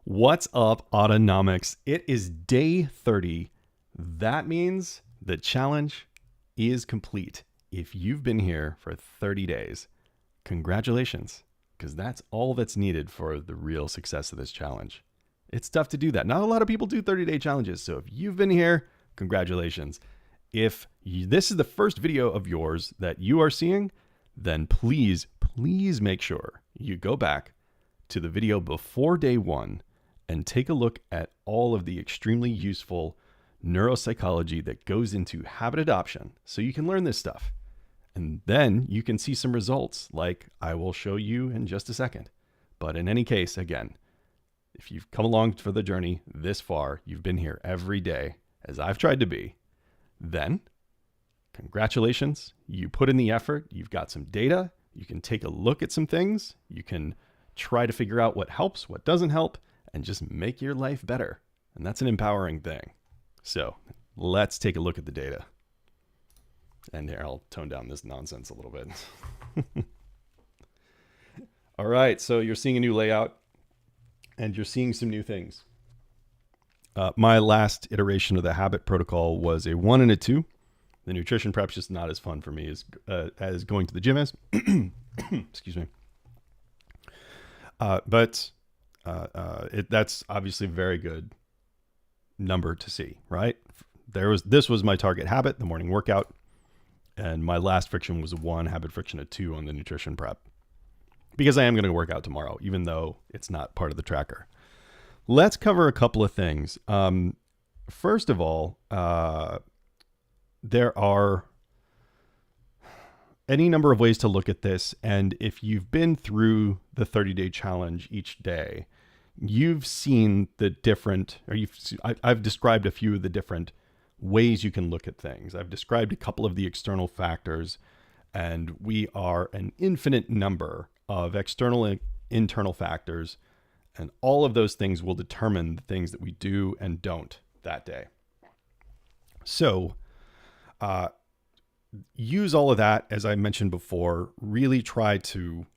What's up, Autonomics? It is day 30. That means the challenge is complete. If you've been here for 30 days, congratulations, because that's all that's needed for the real success of this challenge. It's tough to do that. Not a lot of people do 30-day challenges, so if you've been here, congratulations. If this is the first video of yours that you are seeing, then please make sure you go back to the video before day one and take a look at all of the extremely useful neuropsychology that goes into habit adoption so you can learn this stuff. And then you can see some results like I will show you in just a second. But in any case, again, if you've come along for the journey this far, you've been here every day as I've tried to be, then congratulations, you put in the effort, you've got some data, you can take a look at some things, you can try to figure out what helps, what doesn't help, and just make your life better. And that's an empowering thing. So let's take a look at the data. And here, I'll tone down this nonsense a little bit. All right, so you're seeing a new layout and you're seeing some new things. My last iteration of the habit protocol was a 1 and a 2. The nutrition prep's just not as fun for me as going to the gym is. Excuse me. But that's obviously a very good number to see, right? This was my target habit, the morning workout, and my last friction was a 1, habit friction a 2 on the nutrition prep, because I am going to work out tomorrow, even though it's not part of the tracker. Let's cover a couple of things. First of all, there are any number of ways to look at this. And if you've been through the 30-day challenge each day, you've seen the different, or I've described a few of the different ways you can look at things. I've described a couple of the external factors, and we are an infinite number of external and internal factors, and all of those things will determine the things that we do and don't that day. So, use all of that, as I mentioned before, really try to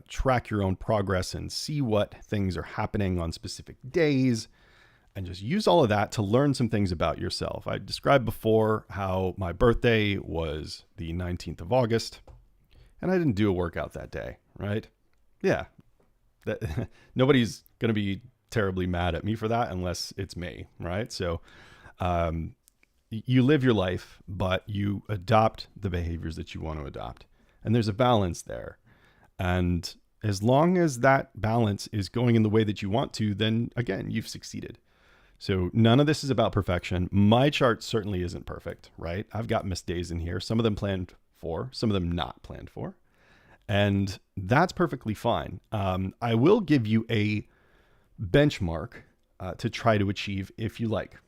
track your own progress and see what things are happening on specific days, and just use all of that to learn some things about yourself. I described before how my birthday was the 19th of August, and I didn't do a workout that day, right? Yeah, nobody's going to be terribly mad at me for that unless it's me, right? So, you live your life, but you adopt the behaviors that you want to adopt. And there's a balance there. And as long as that balance is going in the way that you want to, then again, you've succeeded. So none of this is about perfection. My chart certainly isn't perfect, right? I've got missed days in here, some of them planned for, some of them not planned for. And that's perfectly fine. I will give you a benchmark to try to achieve if you like,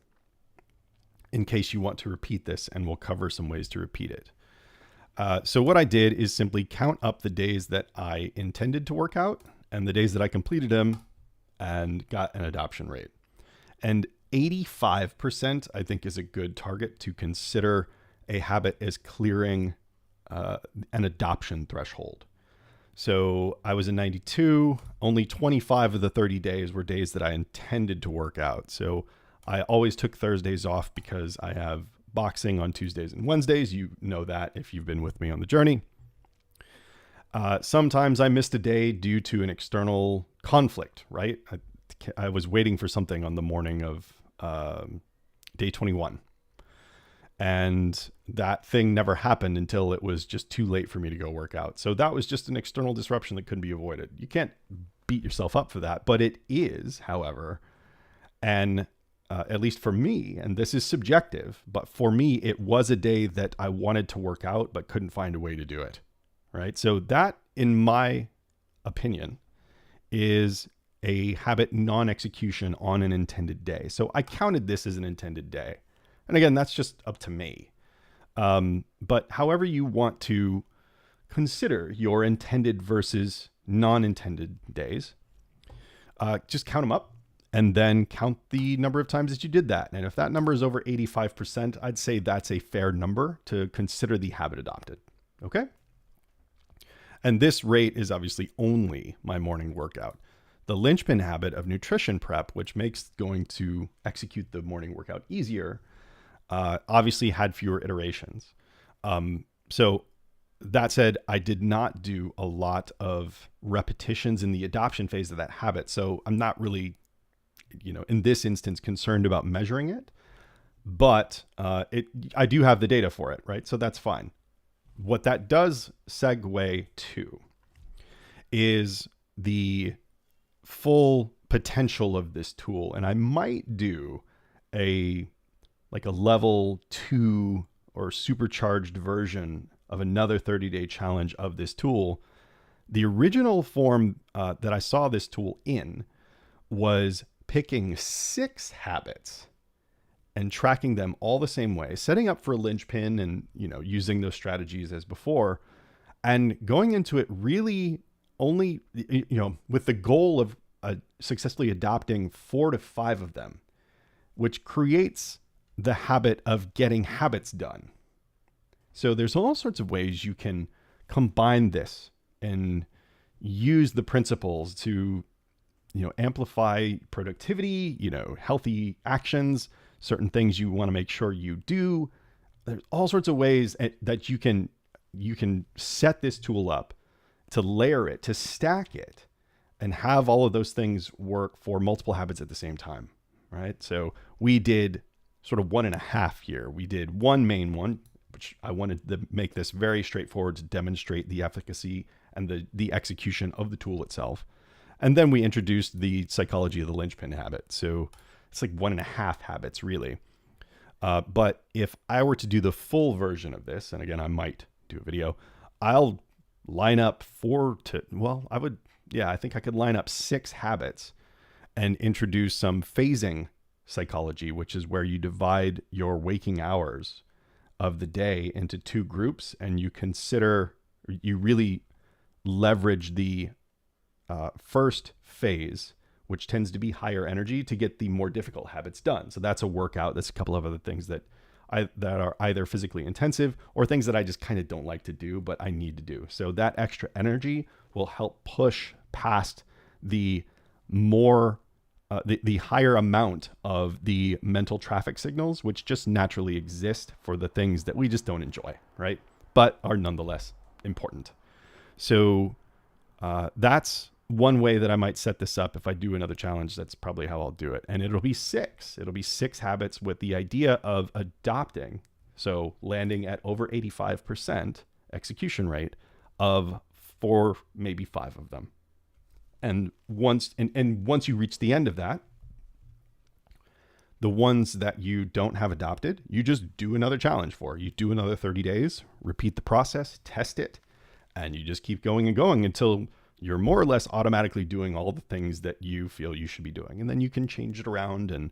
in case you want to repeat this, and we'll cover some ways to repeat it. So what I did is simply count up the days that I intended to work out and the days that I completed them and got an adoption rate. And 85%, I think, is a good target to consider a habit as clearing an adoption threshold. So I was in 92, only 25 of the 30 days were days that I intended to work out. So I always took Thursdays off because I have boxing on Tuesdays and Wednesdays. You know that if you've been with me on the journey. Sometimes I missed a day due to an external conflict, right? I was waiting for something on the morning of day 21. And that thing never happened until it was just too late for me to go work out. So that was just an external disruption that couldn't be avoided. You can't beat yourself up for that, but it is, however, at least for me, and this is subjective, but for me, it was a day that I wanted to work out, but couldn't find a way to do it, right? So that, in my opinion, is a habit non-execution on an intended day. So I counted this as an intended day. And again, that's just up to me. But however you want to consider your intended versus non-intended days, just count them up. And then count the number of times that you did that. And if that number is over 85%, I'd say that's a fair number to consider the habit adopted. Okay? And this rate is obviously only my morning workout. the linchpin habit of nutrition prep, which makes going to execute the morning workout easier, obviously had fewer iterations. So that said, I did not do a lot of repetitions in the adoption phase of that habit. So I'm not really, in this instance, concerned about measuring it, but I do have the data for it, right? So that's fine. What that does segue to is the full potential of this tool. And I might do a level 2 or supercharged version of another 30-day challenge of this tool. The original form that I saw this tool in was picking 6 habits and tracking them all the same way, setting up for a linchpin and, using those strategies as before, and going into it really only, with the goal of successfully adopting 4 to 5 of them, which creates the habit of getting habits done. So there's all sorts of ways you can combine this and use the principles to, amplify productivity, healthy actions, certain things you want to make sure you do. There's all sorts of ways that you can set this tool up to layer it, to stack it, and have all of those things work for multiple habits at the same time, right? So we did sort of 1.5 here. We did one main one, which I wanted to make this very straightforward to demonstrate the efficacy and the execution of the tool itself. And then we introduced the psychology of the linchpin habit. So it's like 1.5 habits really. But if I were to do the full version of this, and again, I might do a video, I'll line up I think I could line up 6 habits and introduce some phasing psychology, which is where you divide your waking hours of the day into 2 groups, and you really leverage the first phase, which tends to be higher energy, to get the more difficult habits done. So that's a workout. That's a couple of other things that are either physically intensive or things that I just kind of don't like to do, but I need to do. So that extra energy will help push past the higher amount of the mental traffic signals, which just naturally exist for the things that we just don't enjoy, right? But are nonetheless important. So that's one way that I might set this up. If I do another challenge, that's probably how I'll do it. And it'll be 6. It'll be 6 habits with the idea of adopting, so landing at over 85% execution rate of 4, maybe 5 of them. And once you reach the end of that, the ones that you don't have adopted, you just do another challenge for. You do another 30 days, repeat the process, test it, and you just keep going and going until you're more or less automatically doing all the things that you feel you should be doing. And then you can change it around and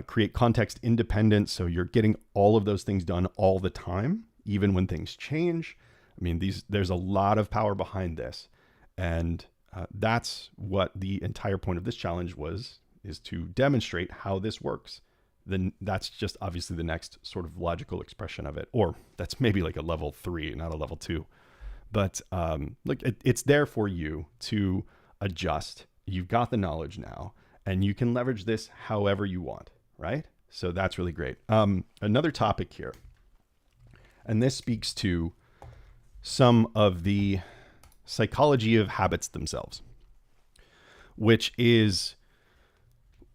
create context independence. So you're getting all of those things done all the time, even when things change. I mean, there's a lot of power behind this. And that's what the entire point of this challenge is to demonstrate how this works. Then that's just obviously the next sort of logical expression of it. Or that's maybe like a level 3, not a level 2. But it's there for you to adjust. You've got the knowledge now, and you can leverage this however you want, right? So that's really great. Another topic here, and this speaks to some of the psychology of habits themselves, which is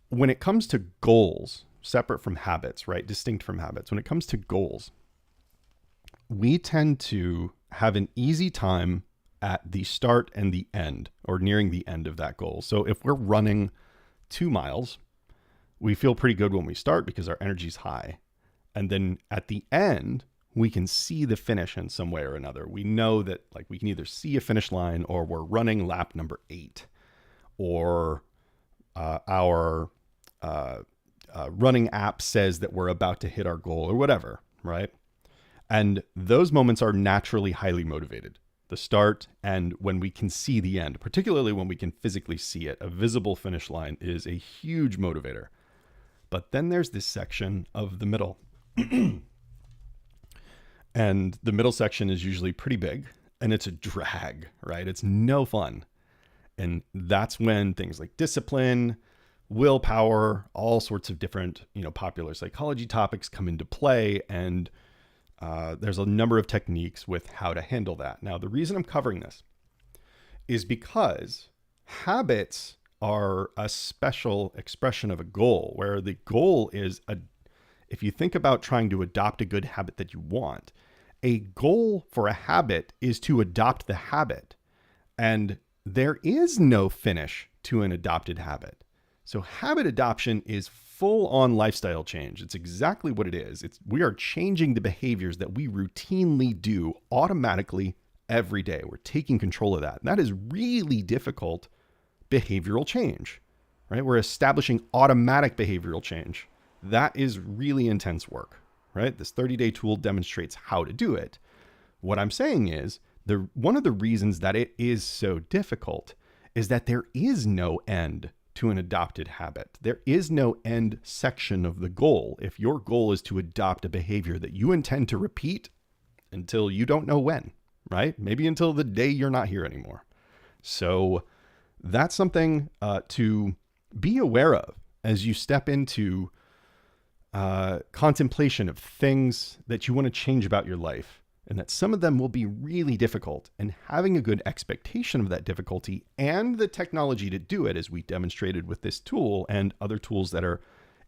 when it comes to goals, separate from habits, right? Distinct from habits. When it comes to goals, we tend to have an easy time at the start and the end, or nearing the end of that goal. So if we're running 2 miles, we feel pretty good when we start because our energy's high. And then at the end, we can see the finish in some way or another. We know that we can either see a finish line, or we're running lap number 8, or our running app says that we're about to hit our goal or whatever, right? And those moments are naturally highly motivated. The start and when we can see the end, particularly when we can physically see it. A visible finish line is a huge motivator. But then there's this section of the middle. And the middle section is usually pretty big, and it's a drag, right? It's no fun. And that's when things like discipline, willpower, all sorts of different, popular psychology topics come into play. And there's a number of techniques with how to handle that. Now, the reason I'm covering this is because habits are a special expression of a goal, where the goal is if you think about trying to adopt a good habit that you want, a goal for a habit is to adopt the habit. And there is no finish to an adopted habit. So habit adoption is full on lifestyle change. It's exactly what it is. We are changing the behaviors that we routinely do automatically every day. We're taking control of that. And that is really difficult behavioral change, right? We're establishing automatic behavioral change. That is really intense work, right? This 30-day tool demonstrates how to do it. What I'm saying is one of the reasons that it is so difficult is that there is no end to an adopted habit. There is no end section of the goal. If your goal is to adopt a behavior that you intend to repeat until you don't know when, right? Maybe until the day you're not here anymore. So that's something to be aware of as you step into contemplation of things that you want to change about your life, and that some of them will be really difficult, and having a good expectation of that difficulty and the technology to do it, as we demonstrated with this tool and other tools that are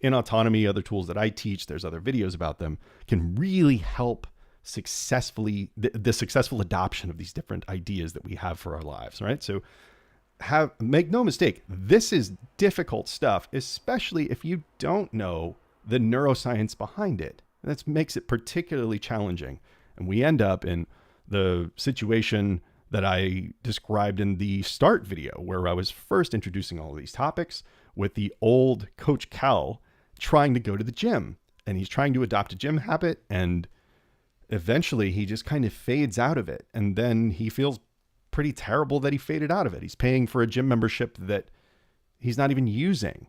in autonomy, other tools that I teach, there's other videos about them, can really help the successful adoption of these different ideas that we have for our lives, right? So make no mistake, this is difficult stuff, especially if you don't know the neuroscience behind it. That makes it particularly challenging. And we end up in the situation that I described in the start video, where I was first introducing all of these topics with the old Coach Cal trying to go to the gym. And he's trying to adopt a gym habit, and eventually he just kind of fades out of it. And then he feels pretty terrible that he faded out of it. He's paying for a gym membership that he's not even using,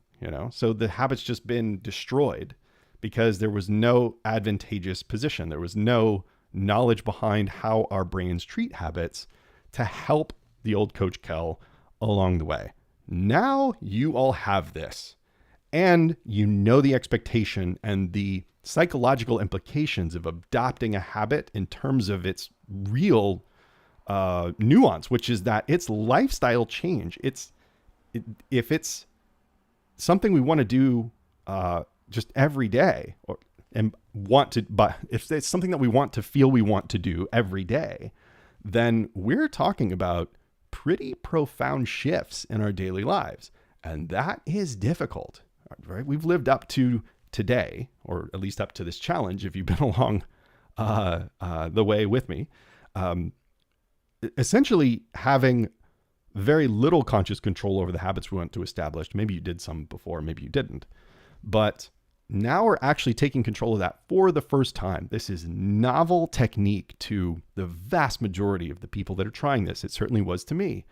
so the habit's just been destroyed because there was no advantageous position. There was no knowledge behind how our brains treat habits to help the old Coach Kel along the way. Now you all have this, and you know the expectation and the psychological implications of adopting a habit in terms of its real nuance, which is that it's lifestyle change. If it's something we want to do just every day, but if it's something that we want to feel we want to do every day, then we're talking about pretty profound shifts in our daily lives. And that is difficult, right? We've lived up to today, or at least up to this challenge, if you've been along the way with me, essentially having very little conscious control over the habits we want to establish. Maybe you did some before, maybe you didn't. But now we're actually taking control of that for the first time. This is novel technique to the vast majority of the people that are trying this. It certainly was to me.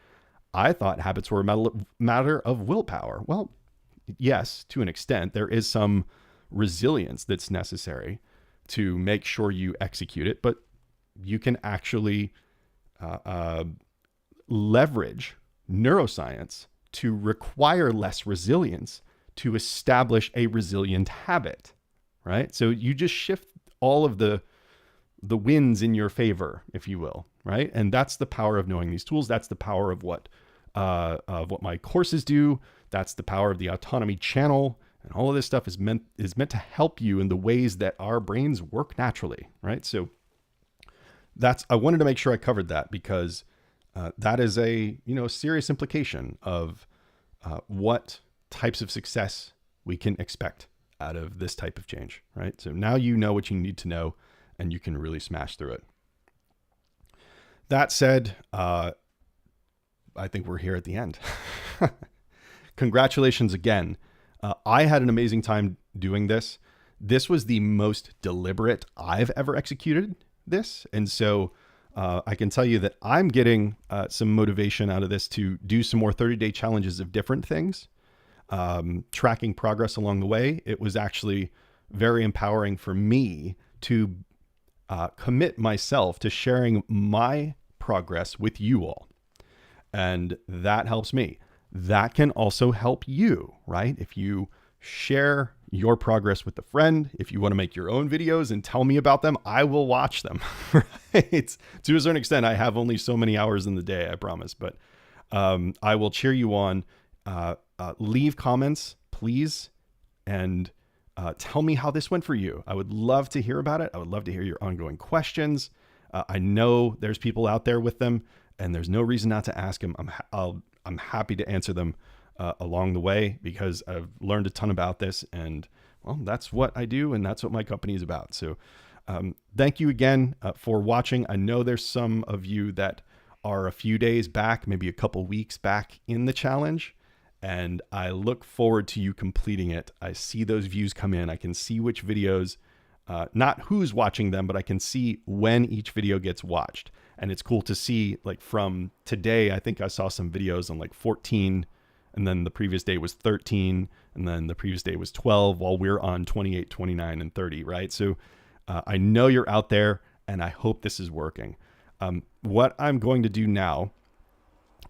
I thought habits were a matter of willpower. Well, yes, to an extent. There is some resilience that's necessary to make sure you execute it, but you can actually leverage neuroscience to require less resilience to establish a resilient habit, right? So you just shift all of the winds in your favor, if you will, right? And that's the power of knowing these tools. That's the power of what my courses do. That's the power of the autonomy channel. And all of this stuff is meant to help you in the ways that our brains work naturally, right? So I wanted to make sure I covered that, because that is a serious implication of what types of success we can expect out of this type of change, right? So now you know what you need to know, and you can really smash through it. That said, I think we're here at the end. Congratulations again. I had an amazing time doing this. This was the most deliberate I've ever executed this. And so I can tell you that I'm getting some motivation out of this to do some more 30-day challenges of different things, tracking progress along the way. It was actually very empowering for me to commit myself to sharing my progress with you all. And that helps me. That can also help you, right? If you share your progress with a friend, if you want to make your own videos and tell me about them, I will watch them, right? To a certain extent, I have only so many hours in the day, I promise, but I will cheer you on. Leave comments, please, and tell me how this went for you. I would love to hear about it. I would love to hear your ongoing questions. I know there's people out there with them, and there's no reason not to ask them. I'm happy to answer them along the way, because I've learned a ton about this, and well, that's what I do, and that's what my company is about. So thank you again for watching. I know there's some of you that are a few days back, maybe a couple weeks back in the challenge, and I look forward to you completing it. I see those views come in. I can see which videos, not who's watching them, but I can see when each video gets watched. And it's cool to see, like, from today, I think I saw some videos on like 14, and then the previous day was 13, and then the previous day was 12, while we're on 28, 29, and 30, right? So I know you're out there, and I hope this is working. What I'm going to do now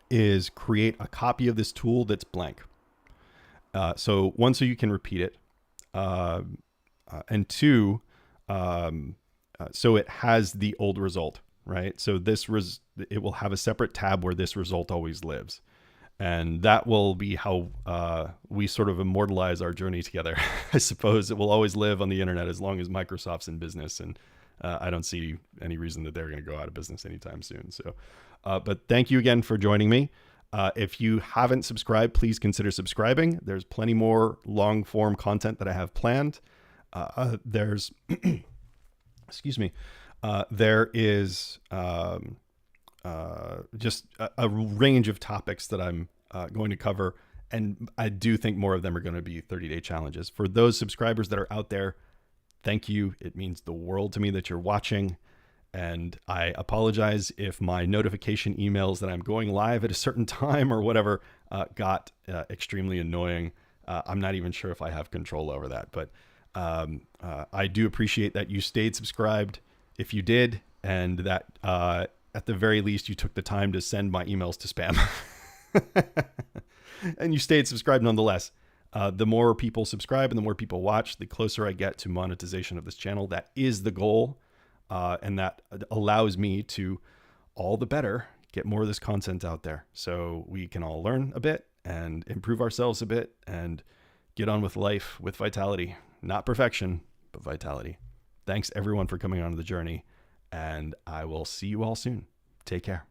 is create a copy of this tool that's blank. So one, so you can repeat it, and two, so it has the old result, right? So it will have a separate tab where this result always lives. And that will be how we sort of immortalize our journey together. I suppose it will always live on the internet as long as Microsoft's in business. And I don't see any reason that they're going to go out of business anytime soon. So, but thank you again for joining me. If you haven't subscribed, please consider subscribing. There's plenty more long form content that I have planned. There's, excuse me, there is just a range of topics that I'm going to cover. And I do think more of them are going to be 30-day challenges. For those subscribers that are out there, thank you. It means the world to me that you're watching. And I apologize if my notification emails that I'm going live at a certain time or whatever got extremely annoying. I'm not even sure if I have control over that, but I do appreciate that you stayed subscribed if you did, and that at the very least you took the time to send my emails to spam. And you stayed subscribed nonetheless. The more people subscribe and the more people watch, the closer I get to monetization of this channel. That is the goal. And that allows me to, all the better, get more of this content out there so we can all learn a bit and improve ourselves a bit and get on with life with vitality. Not perfection, but vitality. Thanks everyone for coming on the journey, and I will see you all soon. Take care.